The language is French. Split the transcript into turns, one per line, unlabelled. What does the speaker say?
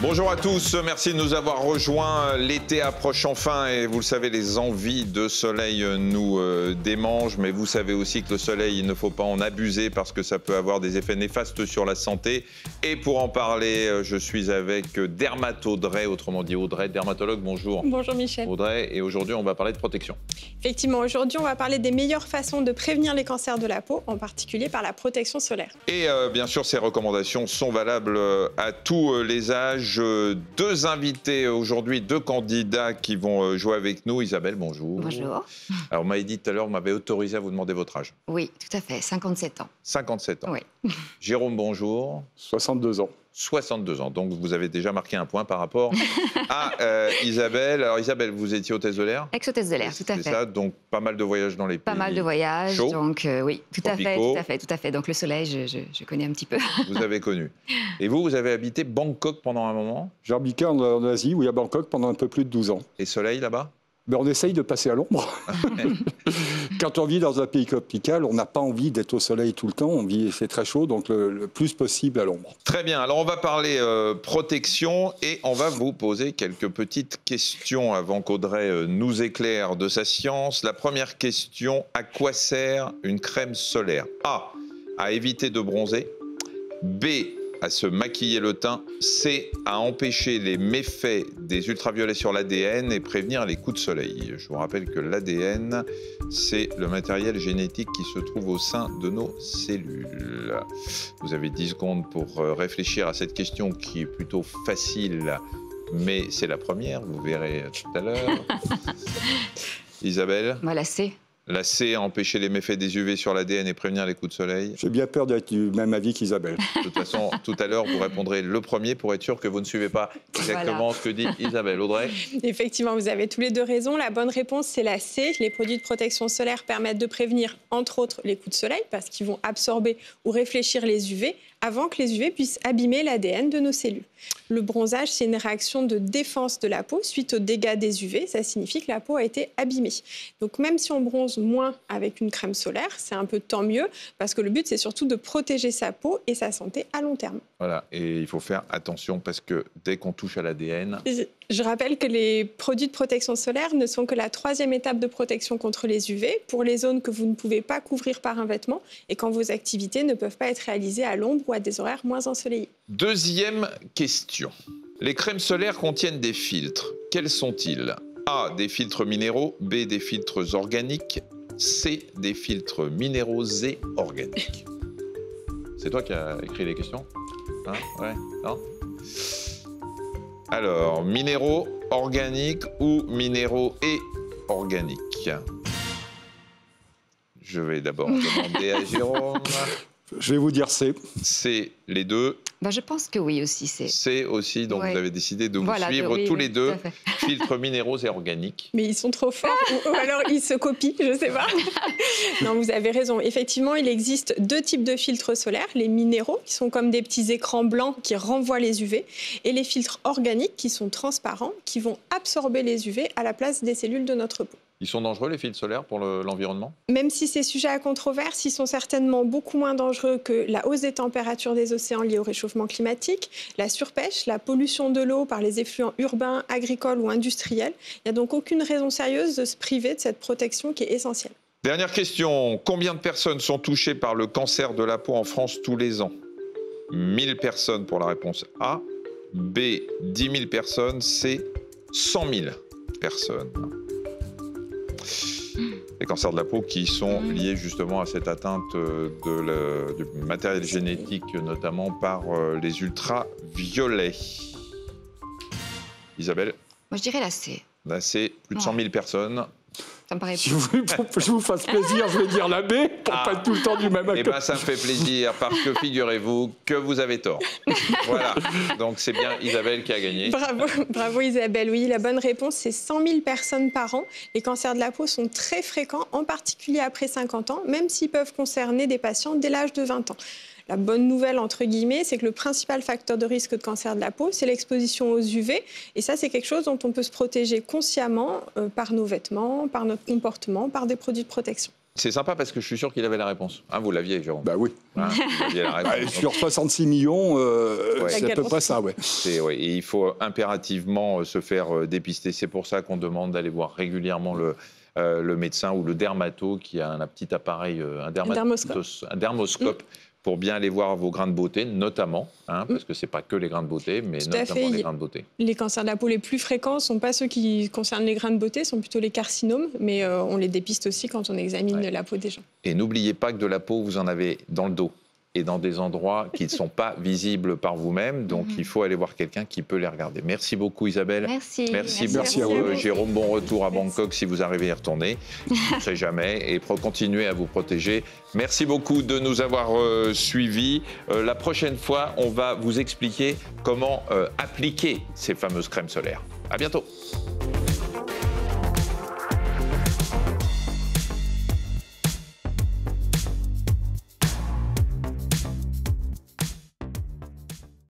Bonjour à tous, merci de nous avoir rejoints. L'été approche enfin et vous le savez, les envies de soleil nous démangent. Mais vous savez aussi que le soleil, il ne faut pas en abuser parce que ça peut avoir des effets néfastes sur la santé. Et pour en parler, je suis avec Audrey, autrement dit Audrey, dermatologue. Bonjour.
Bonjour Michel.
Audrey, et aujourd'hui on va parler de protection.
Effectivement, aujourd'hui on va parler des meilleures façons de prévenir les cancers de la peau, en particulier par la protection solaire.
Et bien sûr, ces recommandations sont valables à tous les âges. Deux invités aujourd'hui, deux candidats qui vont jouer avec nous. Isabelle, bonjour.
Bonjour.
Alors, vous m'avez dit tout à l'heure, vous m'avez autorisé à vous demander votre âge.
Oui, tout à fait, 57 ans.
57 ans.
Oui.
Jérôme, bonjour.
62 ans.
62 ans. Donc, vous avez déjà marqué un point par rapport à Isabelle. Alors, Isabelle, vous étiez hôtesse de l'air.
Ex-hôtesse de l'air, tout à fait.
C'est ça, donc pas mal de voyages dans les pays.
Pas mal de voyages,
chauds,
donc oui, tout à
tropicaux.
fait. Donc le soleil, je connais un petit peu.
Vous avez connu. Et vous avez habité Bangkok pendant un moment.
J'ai habité en Asie, oui, à Bangkok, pendant un peu plus de 12 ans.
Et soleil là-bas?
Mais on essaye de passer à l'ombre. Quand on vit dans un pays tropical, on n'a pas envie d'être au soleil tout le temps. On vit, c'est très chaud, donc le plus possible à l'ombre.
Très bien. Alors, on va parler protection et on va vous poser quelques petites questions avant qu'Audrey nous éclaire de sa science. La première question, à quoi sert une crème solaire? A, à éviter de bronzer. B, à se maquiller le teint. C, à empêcher les méfaits des ultraviolets sur l'ADN et prévenir les coups de soleil. Je vous rappelle que l'ADN, c'est le matériel génétique qui se trouve au sein de nos cellules. Vous avez 10 secondes pour réfléchir à cette question qui est plutôt facile, mais c'est la première, vous verrez tout à l'heure. Isabelle?
Voilà, c'est.
La C, empêcher les méfaits des UV sur l'ADN et prévenir les coups de soleil.
J'ai bien peur d'être du même avis qu'Isabelle.
De toute façon, tout à l'heure, vous répondrez le premier pour être sûr que vous ne suivez pas exactement ce que dit Isabelle. Audrey?
Effectivement, vous avez tous les deux raison. La bonne réponse, c'est la C. Les produits de protection solaire permettent de prévenir, entre autres, les coups de soleil parce qu'ils vont absorber ou réfléchir les UV avant que les UV puissent abîmer l'ADN de nos cellules. Le bronzage, c'est une réaction de défense de la peau suite aux dégâts des UV. Ça signifie que la peau a été abîmée. Donc même si on bronze moins avec une crème solaire, c'est un peu tant mieux parce que le but, c'est surtout de protéger sa peau et sa santé à long terme.
Voilà, et il faut faire attention parce que dès qu'on touche à l'ADN...
Je rappelle que les produits de protection solaire ne sont que la troisième étape de protection contre les UV pour les zones que vous ne pouvez pas couvrir par un vêtement et quand vos activités ne peuvent pas être réalisées à l'ombre ou à des horaires moins ensoleillés.
Deuxième question. Les crèmes solaires contiennent des filtres. Quels sont-ils? A, des filtres minéraux. B, des filtres organiques. C, des filtres minéraux et organiques. C'est toi qui as écrit les questions? Hein? Ouais? Non? Alors, minéraux, organiques ou minéraux et organiques? Je vais d'abord demander à Jérôme.
Je vais vous dire C.
C'est les deux.
Ben, je pense que oui aussi, c'est.
C'est aussi, donc
Ouais.
vous avez décidé de vous
Voilà,
suivre
oui,
tous
oui,
les
tout
deux,
à fait.
filtres minéraux et organiques.
Mais ils sont trop forts ou alors ils se copient, je ne sais pas. Non, vous avez raison. Effectivement, il existe deux types de filtres solaires. Les minéraux, qui sont comme des petits écrans blancs qui renvoient les UV, et les filtres organiques, qui sont transparents, qui vont absorber les UV à la place des cellules de notre peau.
Ils sont dangereux, les filtres solaires, pour l'environnement?
Même si ces sujets à controverse, ils sont certainement beaucoup moins dangereux que la hausse des températures des océans liées au réchauffement climatique, la surpêche, la pollution de l'eau par les effluents urbains, agricoles ou industriels. Il n'y a donc aucune raison sérieuse de se priver de cette protection qui est essentielle.
Dernière question. Combien de personnes sont touchées par le cancer de la peau en France tous les ans? 1000 personnes pour la réponse A. B, 10 000 personnes. C, 100 000 personnes. Les cancers de la peau qui sont liés justement à cette atteinte du matériel génétique, notamment par les ultraviolets. Isabelle?
Moi, je dirais la C.
Là, c'est plus de 100 000 personnes.
Ça me paraît.
Si vous voulez que je vous fasse plaisir, je vais dire la B pour pas être tout le temps du même
Eh
acteur.
bien, ça me fait plaisir parce que figurez-vous que vous avez tort. Voilà. Donc, c'est bien Isabelle qui a gagné.
Bravo, bravo Isabelle. Oui, la bonne réponse, c'est 100 000 personnes par an. Les cancers de la peau sont très fréquents, en particulier après 50 ans, même s'ils peuvent concerner des patients dès l'âge de 20 ans. La bonne nouvelle, entre guillemets, c'est que le principal facteur de risque de cancer de la peau, c'est l'exposition aux UV. Et ça, c'est quelque chose dont on peut se protéger consciemment par nos vêtements, par notre comportement, par des produits de protection.
C'est sympa parce que je suis sûr qu'il avait la réponse. Hein, vous l'aviez, Jérôme.
Bah oui.
Hein, vous aviez la réponse.
Sur 66 millions, c'est à peu près ça, ouais.
Ouais, et il faut impérativement se faire dépister. C'est pour ça qu'on demande d'aller voir régulièrement le médecin ou le dermato qui a un petit appareil, un dermoscope pour bien aller voir vos grains de beauté, notamment, hein, parce que ce n'est pas que les grains de beauté, mais notamment les grains de beauté.
Les cancers de la peau les plus fréquents ne sont pas ceux qui concernent les grains de beauté, sont plutôt les carcinomes, mais on les dépiste aussi quand on examine la peau des gens.
Et n'oubliez pas que de la peau, vous en avez dans le dos et dans des endroits qui ne sont pas visibles par vous-même, donc il faut aller voir quelqu'un qui peut les regarder. Merci beaucoup Isabelle.
Merci
beaucoup Jérôme, bon retour à Bangkok si vous arrivez à y retourner, on ne sait jamais, et continuez à vous protéger. Merci beaucoup de nous avoir suivis. La prochaine fois, on va vous expliquer comment appliquer ces fameuses crèmes solaires. À bientôt.